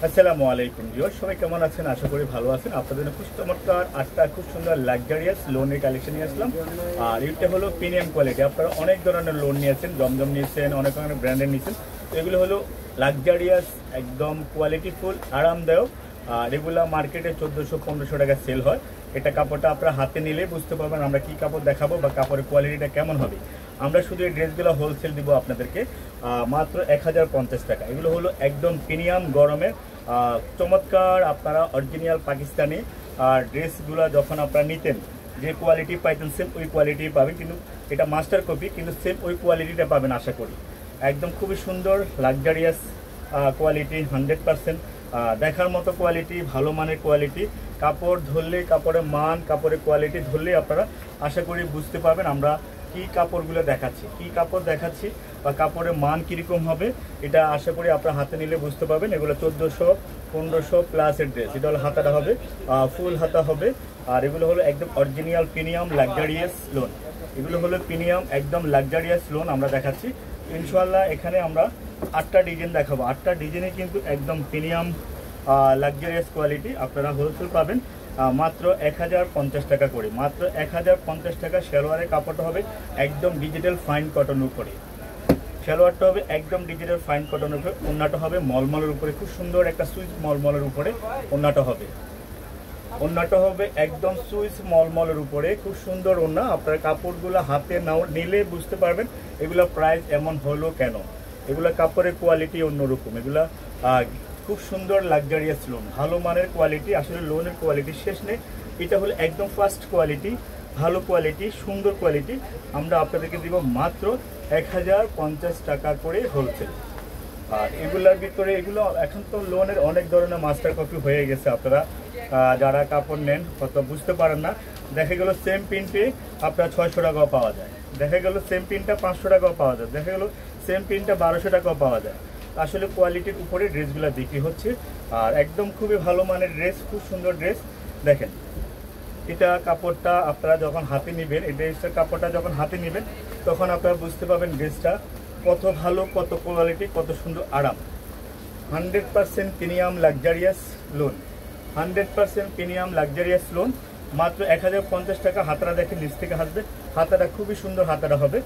আসসালামু আলাইকুম ভিউয়ার, সবাই কেমন আছেন? আশা করি ভালো আছেন। আপনাদের জন্য খুব চমৎকার আটটা খুব সুন্দর লাক্সারিয়াস লোনের কালেকশন নিয়ে আসলাম। আর এটা হলো প্রিমিয়াম কোয়ালিটি। আপনারা অনেক ধরনের লোন নিয়েছেন, জমজম নিয়েছেন, অনেক ধরনের ব্র্যান্ডের নিয়েছেন। তো এগুলো হলো লাক্সারিয়াস, একদম কোয়ালিটিফুল, আরামদায়ক। আর এগুলো মার্কেটে 1400-1500 টাকা সেল হয়। এটা কাপড়টা আপনারা হাতে নিলে বুঝতে পারবেন আমরা কি কাপড় দেখাবো বা কাপড়ের কোয়ালিটিটা কেমন হবে। আমরা শুধু এই ড্রেসগুলো হোলসেল দিব আপনাদেরকে মাত্র 1050 টাকা। এগুলো হলো একদম প্রিমিয়াম গরমের চমৎকার, আপনারা অরিজিনাল পাকিস্তানি ড্রেসগুলো যখন আপনারা নিতেন যে কোয়ালিটি পাইতেন সেম ওই কোয়ালিটি পাবেন, কিন্তু এটা মাস্টার কপি, কিন্তু সেম ওই কোয়ালিটিটা পাবেন আশা করি। একদম খুবই সুন্দর লাক্সারিয়াস কোয়ালিটি, 100% দেখার মতো কোয়ালিটি, ভালো মানের কোয়ালিটি। কাপড় ধরলে, কাপড়ের মান, কাপড়ের কোয়ালিটি ধরলে আপনারা আশা করি বুঝতে পারবেন আমরা কি কাপড়গুলো দেখাচ্ছি, কি কাপড় দেখাচ্ছি বা কাপড়ের মান কীরকম হবে। এটা আশা করি আপনারা হাতে নিলে বুঝতে পারবেন। এগুলো 1400-1500 প্লাসের ড্রেস। এটা হলো হাতাটা হবে ফুল হাতা হবে। আর এগুলো হলো একদম অরিজিনাল প্রিমিয়াম লাক্সারিয়াস লোন। এগুলো হলো প্রিমিয়াম একদম লাক্সারিয়াস লোন আমরা দেখাচ্ছি ইনশাআল্লাহ। এখানে আমরা 8টা ডিজাইন দেখাবো। 8টা ডিজাইনে কিন্তু একদম প্রিমিয়াম লাক্সারিয়াস কোয়ালিটি। আপনারা হোলসেল পাবেন মাত্র 1050 টাকা করে, মাত্র 1050 টাকা। সালোয়ারের কাপড়টা হবে একদম ডিজিটাল ফাইন কটন উপরে। সালোয়ারটা হবে একদম ডিজিটাল ফাইন কটনের উপরে। ওড়নাটা হবে মলমলের উপরে, খুব সুন্দর একটা সুইচ মলমলের উপরে ওড়নাটা হবে। ওড়নাটা হবে একদম সুইচ মলমলের উপরে, খুব সুন্দর ওড়না। আপনার কাপড়গুলো হাতে নাও নিলে বুঝতে পারবেন এগুলো প্রাইস এমন হলো কেন। এগুলো কাপড়ের কোয়ালিটি অন্যরকম। এগুলা খুব সুন্দর লাক্সারিয়াস লোন, ভালো মানের কোয়ালিটি। আসলে লোনের কোয়ালিটি শেষ নেই। এটা হলো একদম ফার্স্ট কোয়ালিটি, ভালো কোয়ালিটি, সুন্দর কোয়ালিটি। আমরা আপনাদেরকে দিব মাত্র 1050 টাকা করে হোলসেল। আর এগুলোর ভিতরে এগুলো এখন তো লোনের অনেক ধরনের মাস্টার কপি হয়ে গেছে। আপনারা যারা কাপড় নেন কত বুঝতে পারেন না। দেখা গেল সেম প্রিন্টে আপনার 600 টাকাও পাওয়া যায়, দেখা গেল সেম প্রিন্টটা 500 টাকাও পাওয়া যায়, দেখা গেল সেম প্রিন্টটা 1200 টাকাও পাওয়া যায়। আসলে কোয়ালিটির উপরে ড্রেসগুলো বিক্রি হচ্ছে। আর একদম খুবই ভালো মানের ড্রেস, খুব সুন্দর ড্রেস। দেখেন এটা কাপড়টা আপনারা যখন হাতে নেবেন, এই ড্রেসটার কাপড়টা যখন হাতে নেবেন তখন আপনারা বুঝতে পারবেন ড্রেসটা কত ভালো, কত কোয়ালিটি, কত সুন্দর আরাম। 100% premium luxurious loan, 100% premium luxurious loan. মাত্র 1050 টাকা। হাতাটা দেখেন নিচ থেকে হাসবে, হাতাটা খুবই সুন্দর হাতাটা হবে।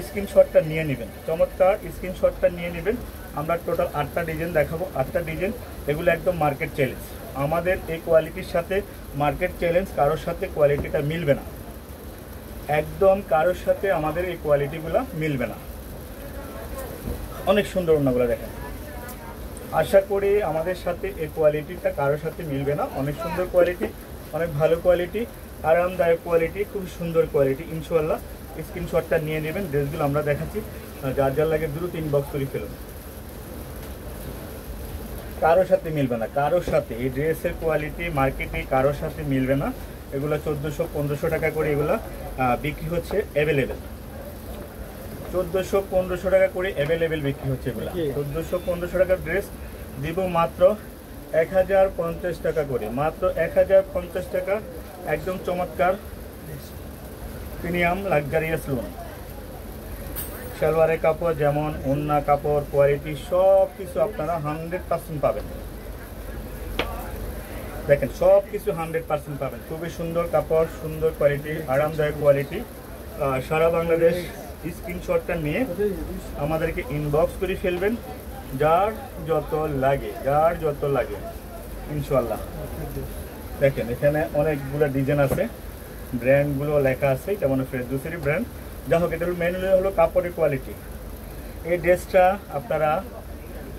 স্ক্রিনশটটা নিয়ে নেবেন, চমৎকার স্ক্রিনশটটা নিয়ে নেবেন। আমরা টোটাল 8টা ডিজাইন দেখাবো। 8টা ডিজাইন এগুলো একদম মার্কেট চ্যালেঞ্জ। আমাদের এই কোয়ালিটির সাথে মার্কেট চ্যালেঞ্জ কারোর সাথে কোয়ালিটিটা মিলবে না, একদম কারোর সাথে আমাদের এই কোয়ালিটিগুলো মিলবে না। অনেক সুন্দর ওড়নাগুলো দেখেন। আশা করি আমাদের সাথে এই কোয়ালিটিটা কারোর সাথে মিলবে না। অনেক সুন্দর কোয়ালিটি, অনেক ভালো কোয়ালিটি, আরামদায়ক কোয়ালিটি, খুব সুন্দর কোয়ালিটি ইনশাআল্লাহ। স্ক্রিনশটটা নিয়ে নেবেন। ড্রেসগুলো আমরা দেখাচ্ছি, যার যার লাগে দ্রুত ইনবক্স করে ফেলুন। কারোর সাথে মিলবে না, কারোর সাথে এই ড্রেসের কোয়ালিটি মার্কেটে কারোর সাথে মিলবে না। এগুলো 1400-1500 টাকা করে এগুলো বিক্রি হচ্ছে অ্যাভেলেবেল। 1400-1500 টাকা করে অ্যাভেলেবেল বিক্রি হচ্ছে এগুলো। 1400-1500 টাকার ড্রেস দিব মাত্র 1050 টাকা করে, মাত্র 1050 টাকা। একদম চমৎকার প্রিমিয়াম লাক্সারিয়াস লোন। সালোয়ারের কাপড় যেমন, ওড়না কাপড়, কোয়ালিটি সব কিছু আপনারা 100% পাবেন। দেখেন সব কিছু 100% পাবেন। খুবই সুন্দর কাপড়, সুন্দর কোয়ালিটি, আরামদায়ক কোয়ালিটি। সারা বাংলাদেশ স্ক্রিনশটটা নিয়ে আমাদেরকে ইনবক্স করে ফেলবেন, যার যত লাগে, যার যত লাগে ইনশাআল্লাহ। দেখেন এখানে অনেকগুলো ডিজাইন আছে, ব্র্যান্ডগুলো লেখা আছে, যেমন ফেরদৌসেরই ব্র্যান্ড। যা হোক, এটা মেনুলি হলো কাপড়ের কোয়ালিটি। এই ড্রেসটা আপনারা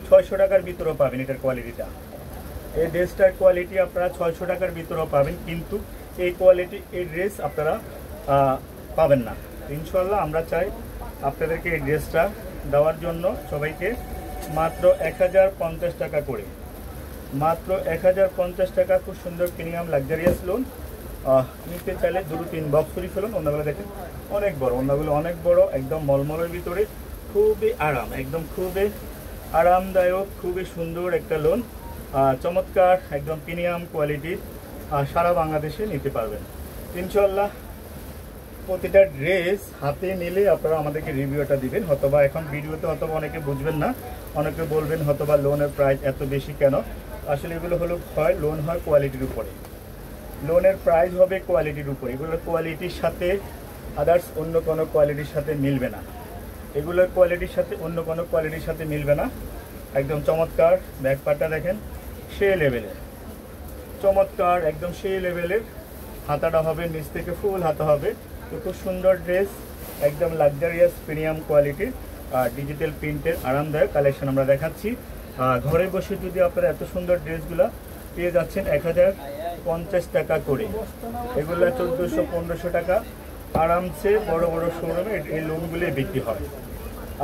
600 টাকার ভিতরেও পাবেন। এটার কোয়ালিটিটা, এই ড্রেসটার কোয়ালিটি আপনারা 600 টাকার ভিতরেও পাবেন, কিন্তু এই কোয়ালিটি এই ড্রেস আপনারা পাবেন না ইনশাআল্লাহ। আমরা চাই আপনাদেরকে এই ড্রেসটা দেওয়ার জন্য সবাইকে মাত্র 1050 টাকা করে, মাত্র 1050 টাকা। খুব সুন্দর প্রিমিয়াম লাক্সারিয়াস লোন। নিতে চাইলে দ্রুত ইনবক্স করে ফেলুন। ওড়নাগুলো দেখেন অনেক বড়, ওড়নাগুলো অনেক বড়, একদম মলমলের ভিতরে, খুবই আরাম, একদম খুবই আরামদায়ক, খুবই সুন্দর একটা লোন। চমৎকার একদম প্রিমিয়াম কোয়ালিটির। সারা বাংলাদেশে নিতে পারবেন ইনশাআল্লাহ। প্রতিটা ড্রেস হাতে নিলে আপনারা আমাদেরকে রিভিউটা দিবেন। হয়তোবা এখন ভিডিওতে অথবা অনেকে বুঝবেন না, অনেকে বলবেন হয়তোবা লোনের প্রাইস এত বেশি কেন। আসলে এগুলো হলো হয় লোন হয় কোয়ালিটির উপরে, লোনের প্রাইস হবে কোয়ালিটির উপরে। এগুলোর কোয়ালিটির সাথে আদার্স অন্য কোনো কোয়ালিটির সাথে মিলবে না, এগুলোর কোয়ালিটির সাথে অন্য কোনো কোয়ালিটির সাথে মিলবে না। একদম চমৎকার, ব্যাক পার্টটা দেখেন সেই লেভেলের, চমৎকার একদম সেই লেভেলের। হাতাটা হবে নিচ থেকে ফুল হাতা হবে। তো খুব সুন্দর ড্রেস, একদম লাক্সারিয়াস প্রিমিয়াম কোয়ালিটির আর ডিজিটাল প্রিন্টের আরামদায়ক কালেকশন আমরা দেখাচ্ছি। ঘরে বসে যদি আপনারা এত সুন্দর ড্রেসগুলো পেয়ে যাচ্ছেন 1050 টাকা করে, এগুলো 1400-1500 টাকা আরামসে বড় বড় শোরুমে এই লোনগুলো বিক্রি হয়।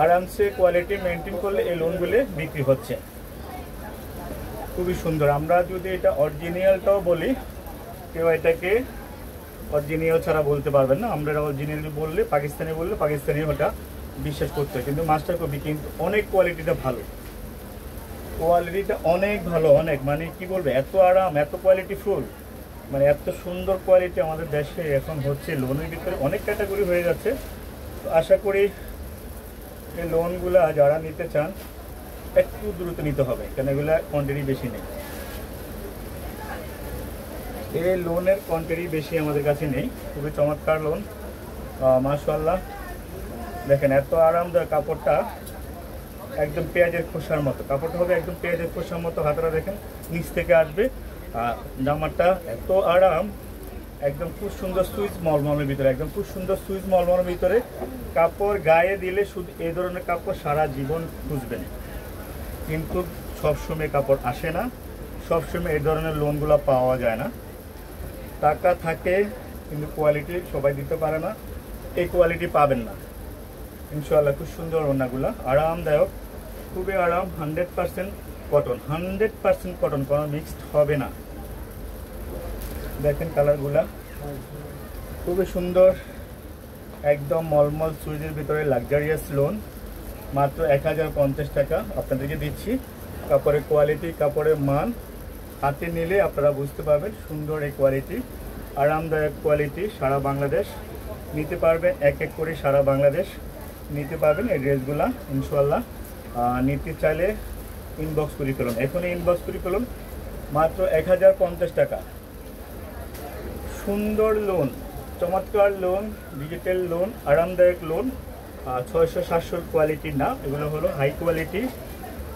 আরামসে কোয়ালিটি মেনটেন করলে এই লোনগুলো বিক্রি হচ্ছে। খুবই সুন্দর। আমরা যদি এটা অরিজিনালটাও বলি, কেউ এটাকে অরিজিনাল ছাড়া বলতে পারবেন না। আমরা অরিজিনাল বললে, পাকিস্তানি বললে পাকিস্তানি ওটা বিশ্বাস করতে হয়, কিন্তু মাস্টার কপি কিন্তু অনেক কোয়ালিটিটা ভালো, কোয়ালিটিটা অনেক ভালো, অনেক মানে কি বলবে, এত আরাম, এত কোয়ালিটি ফুল, মানে এত সুন্দর কোয়ালিটি আমাদের দেশে এখন হচ্ছে। লোনের ভিতরে অনেক ক্যাটাগরি হয়ে যাচ্ছে। তো আশা করি এই লোনগুলা যারা নিতে চান একটু দ্রুত নিতে হবে, কারণ এগুলা কোয়ান্টিটি বেশি নেই, এই লোনের কোয়ান্টিটি বেশি আমাদের কাছে নেই। খুবই চমৎকার লোন, মাশাআল্লাহ। দেখেন এত আরামদায়ক, কাপড়টা একদম পেঁয়াজের খোসার মতো, কাপড়টা হবে একদম পেঁয়াজের খোসার মতো। হাতাটা দেখেন নিচ থেকে আসবে, জামাটা এত আরাম, একদম খুব সুন্দর সুইচ মলমলের ভিতরে, একদম খুব সুন্দর সুইচ মলমলের ভিতরে। কাপড় গায়ে দিলে শুধু এই ধরনের কাপড় সারা জীবন খুঁজবেন, কিন্তু সবসময় কাপড় আসে না, সবসময় এই ধরনের লোনগুলো পাওয়া যায় না। টাকা থাকে কিন্তু কোয়ালিটি সবাই দিতে পারে না, এই কোয়ালিটি পাবেন না ইনশাআল্লাহ। খুব সুন্দর ওড়নাগুলো, আরামদায়ক, খুবই আরাম। 100% কটন, 100% কটন, কোনো মিক্সড হবে না। দেখেন কালারগুলা খুবই সুন্দর, একদম মলমল সুইজের ভিতরে লাক্সারিয়াস লোন, মাত্র 1050 টাকা আপনাদেরকে দিচ্ছি। কাপড়ের কোয়ালিটি, কাপড়ের মান হাতে নিলে আপনারা বুঝতে পারবেন সুন্দর এই কোয়ালিটি, আরামদায়ক কোয়ালিটি। সারা বাংলাদেশ নিতে পারবেন, এক এক করে সারা বাংলাদেশ নিতে পারবেন এই ড্রেসগুলা ইনশাআল্লাহ। নিতে চাইলে ইনবক্স করে ফেলুন, এখনই ইনবক্স করে ফেলুন, মাত্র 1050 টাকা। সুন্দর লোন, চমৎকার লোন, ডিজিটাল লোন, আরামদায়ক লোন। 600-700 কোয়ালিটির না, এগুলো হলো হাই কোয়ালিটি,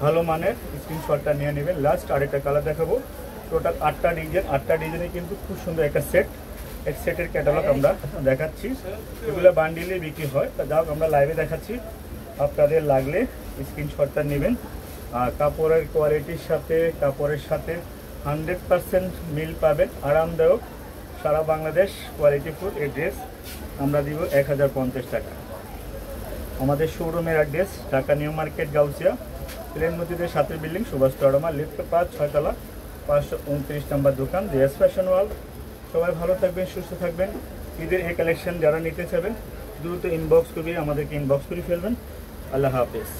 ভালো মানের। স্ক্রিনশটটা নিয়ে নেবেন। লাস্ট আরেকটা কালার দেখাবো, টোটাল 8টা ডিজাইন, 8টা ডিজাইনে কিন্তু খুব সুন্দর একটা সেট, এক সেটের ক্যাটালগ আমরা দেখাচ্ছি। এগুলো বান্ডিলে বিক্রি হয়, তা যাও আমরা লাইভে দেখাচ্ছি, আপনাদের লাগলে স্ক্রিনশটটা নেবেন। কাপড়ের কোয়ালিটির সাথে, কাপড়ের সাথে 100% মিল পাবেন, আরামদায়ক, সারা বাংলাদেশ কোয়ালিটি ফুল। এই ড্রেস আমরা দিব 1050 টাকা। আমাদের শোরুমের address Dhaka New Market, Gausia, প্লেন মসজিদের সাথে বিল্ডিং, সুভাষ টাওয়ার, লিফট 5, 6 তলা, 529 নম্বর দোকান, জিএস ফ্যাশন ওয়ার্ল্ড। সবাই ভালো থাকবেন, সুস্থ থাকবেন। ঈদের এই কালেকশন যারা নিতে চাইবেন দ্রুত ইনবক্স করে আমাদেরকে ইনবক্স করে ফেলবেন। আল্লাহ হাফেজ।